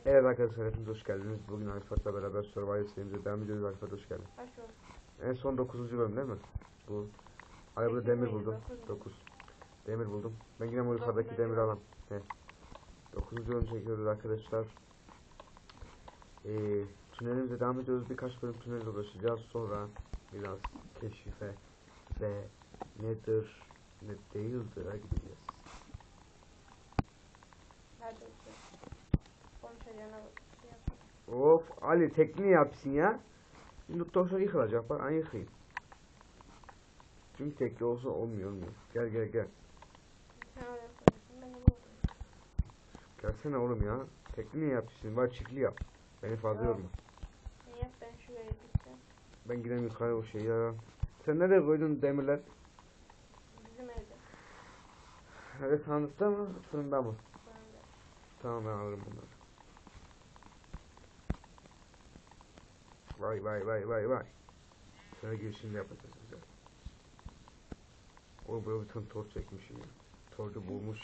Evet arkadaşlar, hepiniz hoş geldiniz. Bugün Alfat'la beraber Survivor serimize devam ediyoruz. Alfat hoş geldin. Hoş bulduk. En son 9. bölüm değil mi? Bu arabada Sekiz demir miydi, buldum. dokuz mu? 9. Demir buldum. Ben yine bu yukarıdaki Dokuzuncu demiri bölüm. alam. He. 9. bölüm çekiyoruz arkadaşlar. Tünelimize devam ediyoruz. Birkaç bölüm tünelle ulaşacağız. Sonra biraz keşife ve nedir ne değildir'e gideceğiz. Hadi işte. Konuşacağına şey yapalım. Of Ali, tekniği yapsın ya. Şimdi doktor yıkılacak, bak, ben yıkayım. Çünkü tekli olsa olmuyor. Gel. Sen öyle konuşsun, ben de bu olayım. Gelsene oğlum ya. Tekniği yapsın, var çiftli yap. Beni fazla Yok. yorma. Yap, ben şuraya gideceğim. Ben gideyim yukarı o şey ya. Sen nereye koydun demirler? Bizim evde. Evet, sandıkta mı? Fırında mı? Sonunda. Tamam, ben alırım bunları. Vay. Sana girişini yapacağız güzel. O böyle bir ton torç çekmişim ya. Torcu bulmuş.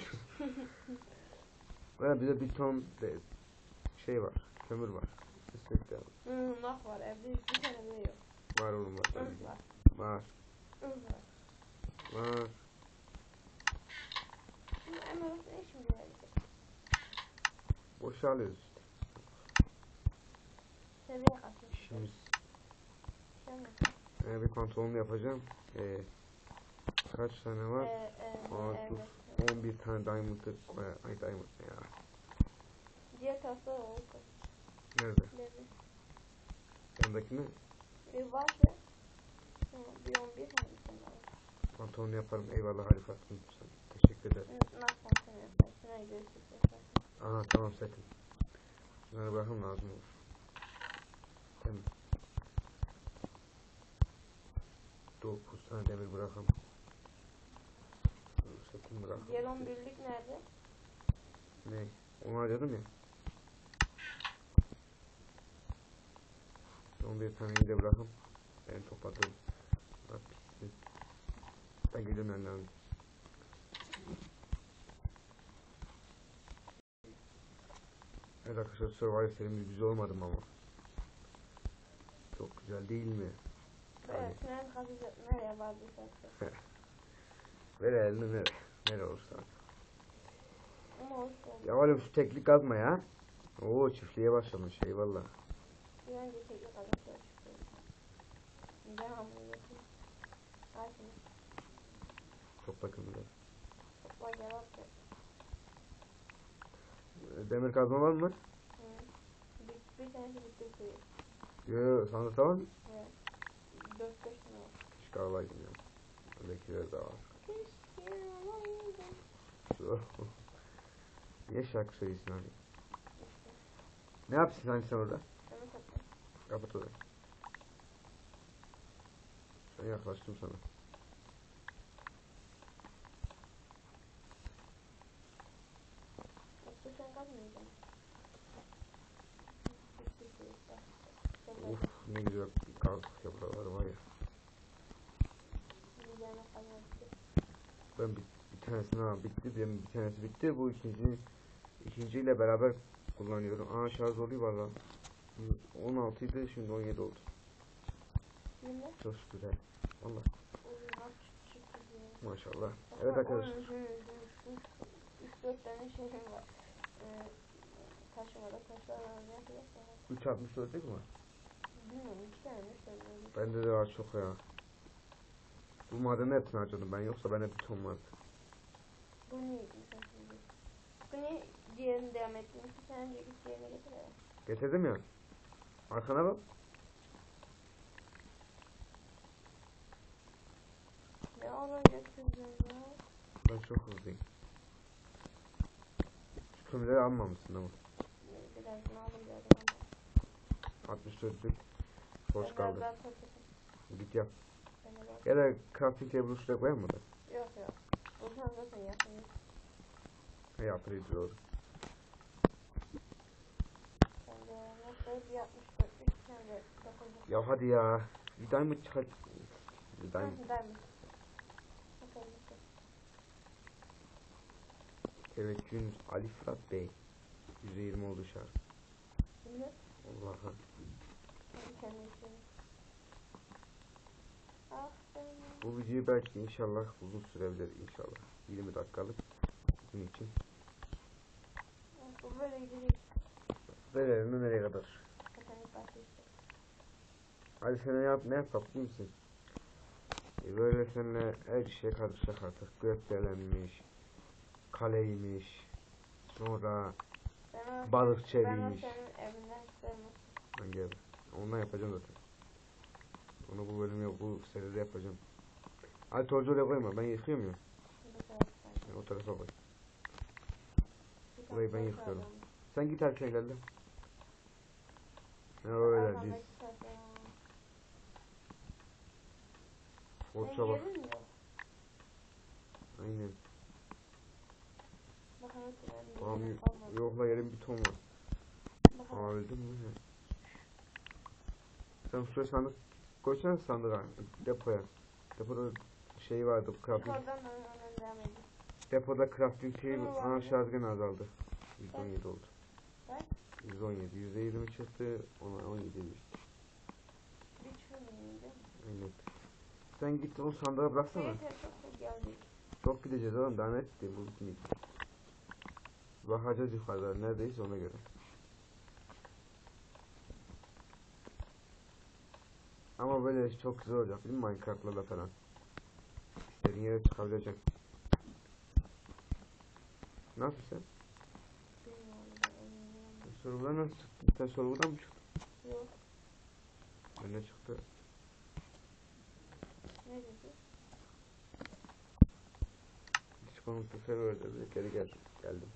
Ve bize bir ton şey var. Kömür var. İstek de Nah var evde, bir tane bile yok. var oğlum, var. Nah var. Var. Var. Var. Şimdi Emerald ne şimdi verecek? Boşa alıyoruz işte. Seviye kaçmış. İşimiz. Şey mi? Bir kontrolünü yapacağım. Kaç tane var? Evet. 11 tane diamond'ı koy. Ay, diamond ne ya? Diğer tarafta oldu. Nerede? Dedi. Yanındaki ne? Var ya. Bir 11 hangisinde var? Kontrolünü yaparım. Eyvallah, harikasın. Teşekkür ederim. Nasıl kontrol yaparsın? Şuna göstereyim yaparsın. Aha, tamam, setim. Şunları bırakmam lazım olur. Tamam. 9 tane demir bırakalım. Setim bırakalım. Diğer 11'lik nerede? Ne? Onu harcadım ya. 11 taneyi de bırakın. Ben topladım. Bak bitsin. Ben geliyorum yanlarına. Evet arkadaşlar, Survivor serimiz güzel olmadı mı ama? Çok güzel değil mi? Evet, tünel kazacak nereye vardıysa. Ver elini, ver. Nere olursa. Ama olsun. Ya oğlum, şu teklik kazma ya. Oo, çiftliğe başlamış, eyvallah. Bir önce teknik adaptör çıktı. Devamlı yapayım. Hadi. Topla kömürleri. Topla gel at. Demir kazma var mı? Bir tanesi bitti suyu. Yo, sandıkta var mı? Evet. 4-5 tane var. Keşke alaydım ya. Öndekiler de var. Keşke alaydım. Şu. Niye şarkı söylüyorsun abi? İşte. Ne yapıyorsun hani sen orada? Şunu topla. Kapat orayı. Ben yaklaştım sana. Yoksa sen kazmayacaksın. Bitti suyu. Uf, ne güzel kalkık yapraları var ya. Bir yana kazmadı. Ben bir tanesini aldım, bitti diyelim, bir tanesi bitti. Bu ikinciyle beraber kullanıyorum. Aa, şarj oluyor valla. 16 idi, şimdi 17 oldu. Yine. Çok güzel. Valla. Maşallah. Evet arkadaşlar. 3-4 tane şeyim var. Taşım var. Taşlarla ne yapıyorsun? 3.64 değil mi? Bilmiyorum. 2 tane 3 tane. Bende de var çok ya. Bu madenin hepsini harcadım ben, yoksa bende bir ton vardı. Bu neydi sen şimdi? Bu ne? Diğerini devam ettiğin için sen önce git diğerini getir ya. Getirdim ya. Arkana bak. Ne ona götürdün ya? Ben çok hızlıyım. Şu kömürleri almamışsın ama. Birazını aldım birazını aldım. 64'lük boş kaldı. Ben patates. Git yap. Ben de Ya da crafting table şuraya koyalım mı da? yok. Buradan zaten yakın. Yapılıyor doğru. Ben de nasıl bir 64 3 tane de dokuzum. Ya hadi ya. Bir diamond çıkart. Bir diamond. Diamond. Evet, Yunus Ali Fırat Bey. %20 oldu şarj. Ne? Allah'a. Hadi kendi içelim. Ah ben. Bu videoyu belki inşallah uzun sürebilir inşallah. 20 dakikalık gün için. Bu böyle gidecek. Verelim nereye kadar? Zaten ilk başta işte. Hadi sen ne yapalım misin? Böyle seninle her şeye karışacak artık. Gökdelenmiş, kaleymiş, sonra balık Ben o çeviymiş. senin evinden isterim. Ben gel. Ondan yapacağım zaten. Onu bu bölüm yok, bu seride yapacağım. Hadi torcu oraya koyma, ben yıkıyorum ya. Sen o tarafa koy. Burayı ben yıkıyorum. Sen git her şey geldi. Ne öyle biz. Orta bak. Aynen. Tamam, yokla yerim bir ton var. Aa öldün mü? He. Sen şuraya sandık koysana sandığa, depoya. Depoda şey vardı, crafting. Depoda crafting table şarjgen azaldı. 117 oldu. 117, %20 çıktı, ona 17 düştü. Aynen. Sen git o sandığa bıraksana. Çok gideceğiz oğlum, daha net değil bu bitmeyecek. Bakacağız yukarıda neredeyse ona göre. Ama böyle çok güzel olacak değil mi Minecraft'la falan. İstediğin yere çıkabileceksin. Ne yapıyorsun sen? Sorgular nasıl çıktı? Sen sorgudan mı çıktın? Yok. Ne çıktı? Ne dedi? Disconnect the server dedi. Geri geldim.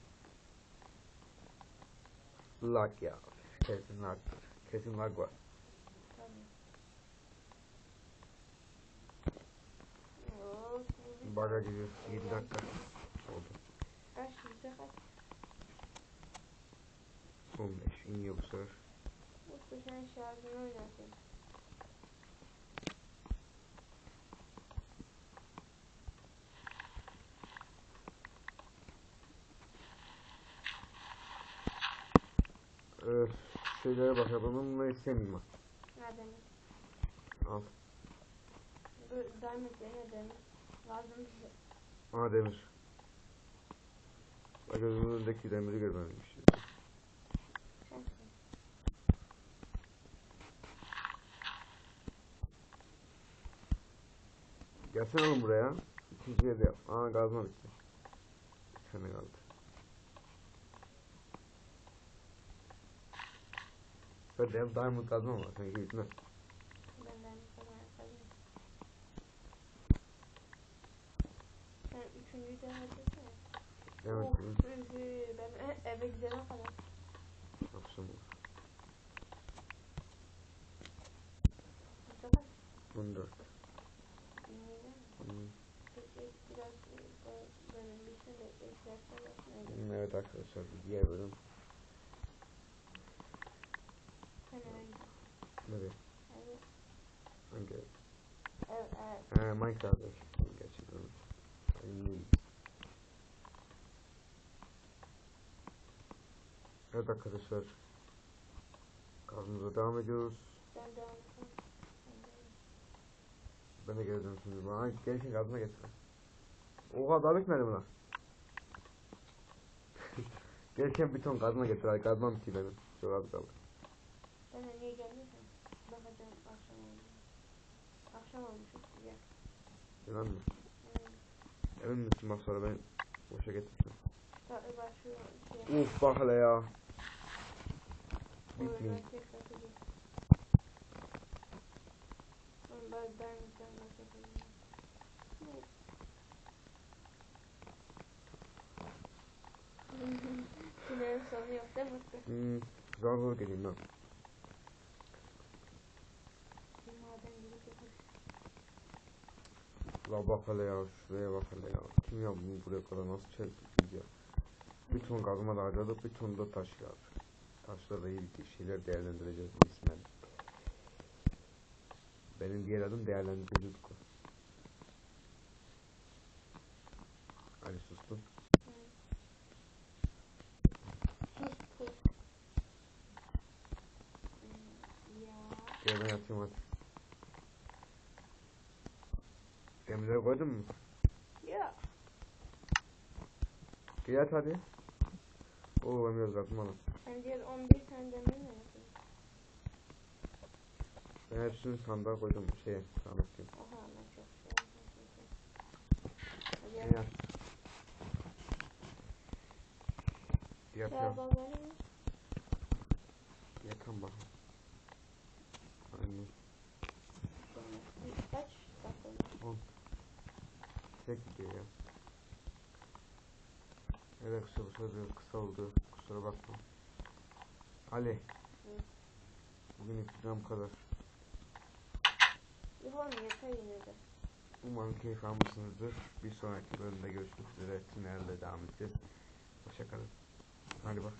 Lag ya. Kesin lag. Kesin lag var. Baga gidiyor. 7 dakika oldu. Kaç yüzde kaç? 15 iniyor bu sefer. Usta sen şarjını oynatın. Öf. Şeylere bak yapalım mı istemiyorum. Nereden? Al. Diamond ne demir? Lazım bize. Aa demir. Bak gözümün önündeki demiri görmemiş. Gelsene oğlum buraya. İkinci yerde yap. Aa gazma bitti. Bir tane kaldı. Böyle diamond kazma var. Sanki bitmez. Ben diamond kazanayım. Sen üçüncüyü de yapıyorsun ya. Evet. Ben eve gidene kadar. Akşam olur. Burada kaç? 14. Dinleyeceğim mi? Hmm. Peki biraz benim bitsin de ihtiyaçlar yapmaya Evet arkadaşlar diğer bölüm. Sen eve gidin. Nereye? Evet. Hangi? Evet. Minecraft'ta. Gerçekten. Aynen. Evet arkadaşlar. Kazımıza devam ediyoruz. Ben devam edeyim. Ben de geleceğim şimdi. Bana gelirken kazma getir. Oha daha bitmedi mi lan? Gelirken bir ton kazma getir. Hadi kazmam bitiyor benim. Çok az kaldı. Ben de niye gelmiyorsun? Bakacağım akşam oldu. Akşam olmuş işte ya. İnan mı? Emin misin bak sonra ben boşa getireceğim. Tabii bak şu şey. Uf bak hele ya. Bitmiyor. Oyuna tek atacağım. Ben diamond'dan nasıl yapayım? Günlerin sonu yok değil mi? Zor zor geleyim lan. Bir maden girip yaparız. La bak hele ya. Şuraya bak hele ya. Kim ya bunu buraya kadar nasıl çektik ya. Bir ton kazma da harcadık. Bir ton da taş ya. Taşla da iyi bir şeyler değerlendireceğiz bu ismen. Benim diğer adım değerlendirici Utku. Ali sustun. Sus pus. Gel ben yatayım hadi. Demirleri koydun mu? Ya. Gel yat hadi. Oo ben biraz kalktım oğlum. Sen diğer 11 tane demir mi yapıyorsun? Ben hepsini sandığa koydum. Sandık diyeyim. Oha ama çok şey. Hadi Gel yap. yat. Yat Ya ya. baba ne? Yatan bak. Aynen. Kaç dakika? 10. Tek gidiyor ya. Evet kısa kısa oldu. Kusura bakma. Ali. Hı. Bugün yapacağım bu kadar. Yok oğlum yeter yine de. Umarım keyif almışsınızdır. Bir sonraki bölümde görüşmek üzere. Tünelde devam edeceğiz. Hoşçakalın. Hadi bak.